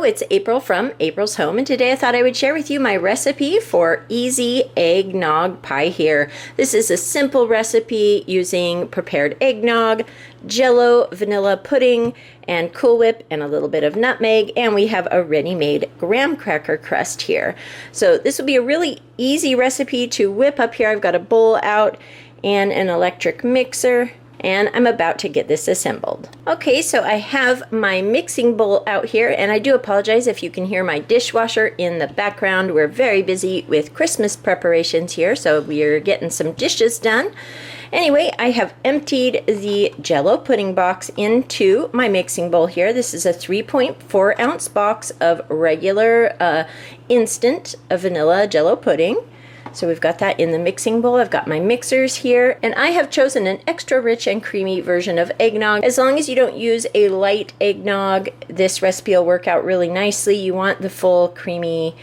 Hello, it's April from April's Home, and today I thought I would share with you my recipe for easy eggnog pie here. This is a simple recipe using prepared eggnog, Jello, vanilla pudding, and Cool Whip, and a little bit of nutmeg, and we have a ready-made graham cracker crust here. So this will be a really easy recipe to whip up here. I've got a bowl out and an electric mixer, and I'm about to get this assembled. Okay, so I have my mixing bowl out here, and I do apologize if you can hear my dishwasher in the background. We're very busy with Christmas preparations here, so we're getting some dishes done. Anyway, I have emptied the Jello pudding box into my mixing bowl here. This is a 3.4 ounce box of regular instant vanilla Jello pudding. So we've got that in the mixing bowl. I've got my mixers here, and I have chosen an extra rich and creamy version of eggnog. As long as you don't use a light eggnog, this recipe will work out really nicely. You want the full creamy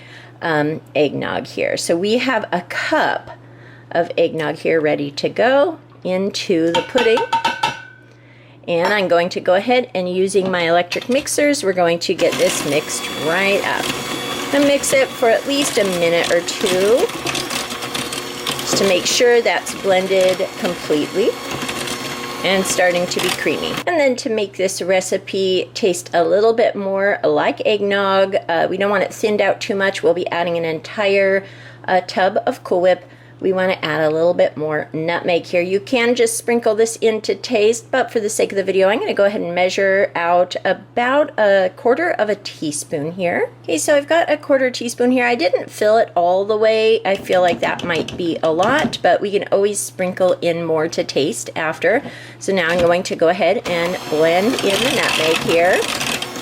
eggnog here. So we have a cup of eggnog here ready to go into the pudding. And I'm going to go ahead and using my electric mixers, we're going to get this mixed right up. And mix it for at least a minute or two, to make sure that's blended completely and starting to be creamy. And then to make this recipe taste a little bit more like eggnog, we don't want it thinned out too much. We'll be adding an entire tub of Cool Whip. We want to add a little bit more nutmeg here. You can just sprinkle this in to taste, but for the sake of the video, I'm going to go ahead and measure out about 1/4 teaspoon here. Okay, so I've got a 1/4 teaspoon here. I didn't fill it all the way. I feel like that might be a lot, but we can always sprinkle in more to taste after. So now I'm going to go ahead and blend in the nutmeg here.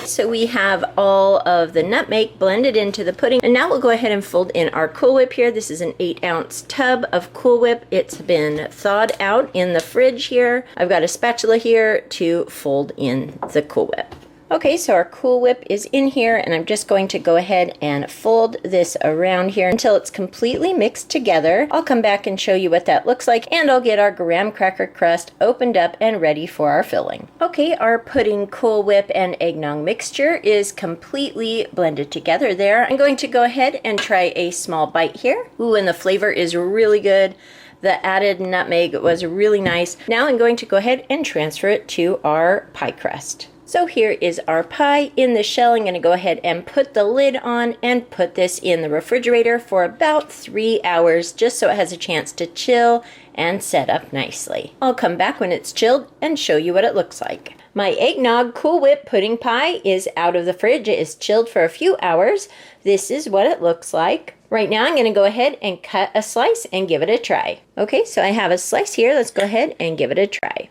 So we have all of the nutmeg blended into the pudding, and now we'll go ahead and fold in our Cool Whip here. This is an 8 ounce tub of Cool Whip. It's been thawed out in the fridge here. I've got a spatula here to fold in the Cool Whip. Okay, so our Cool Whip is in here, and I'm just going to go ahead and fold this around here until it's completely mixed together. I'll come back and show you what that looks like, and I'll get our graham cracker crust opened up and ready for our filling. Okay, our pudding, Cool Whip, and eggnog mixture is completely blended together there. I'm going to go ahead and try a small bite here. Ooh, and the flavor is really good. The added nutmeg was really nice. Now I'm going to go ahead and transfer it to our pie crust. So here is our pie in the shell. I'm going to go ahead and put the lid on and put this in the refrigerator for about 3 hours, just so it has a chance to chill and set up nicely. I'll come back when it's chilled and show you what it looks like. My eggnog Cool Whip pudding pie is out of the fridge. It is chilled for a few hours. This is what it looks like. Right now I'm going to go ahead and cut a slice and give it a try. Okay, so I have a slice here. Let's go ahead and give it a try.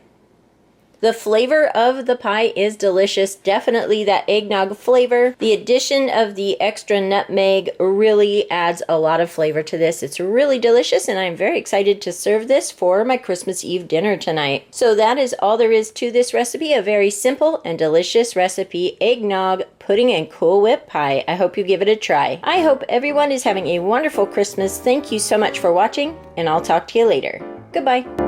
The flavor of the pie is delicious, definitely that eggnog flavor. The addition of the extra nutmeg really adds a lot of flavor to this. It's really delicious, and I'm very excited to serve this for my Christmas Eve dinner tonight. So that is all there is to this recipe, a very simple and delicious recipe, eggnog, pudding, and Cool Whip pie. I hope you give it a try. I hope everyone is having a wonderful Christmas. Thank you so much for watching, and I'll talk to you later. Goodbye.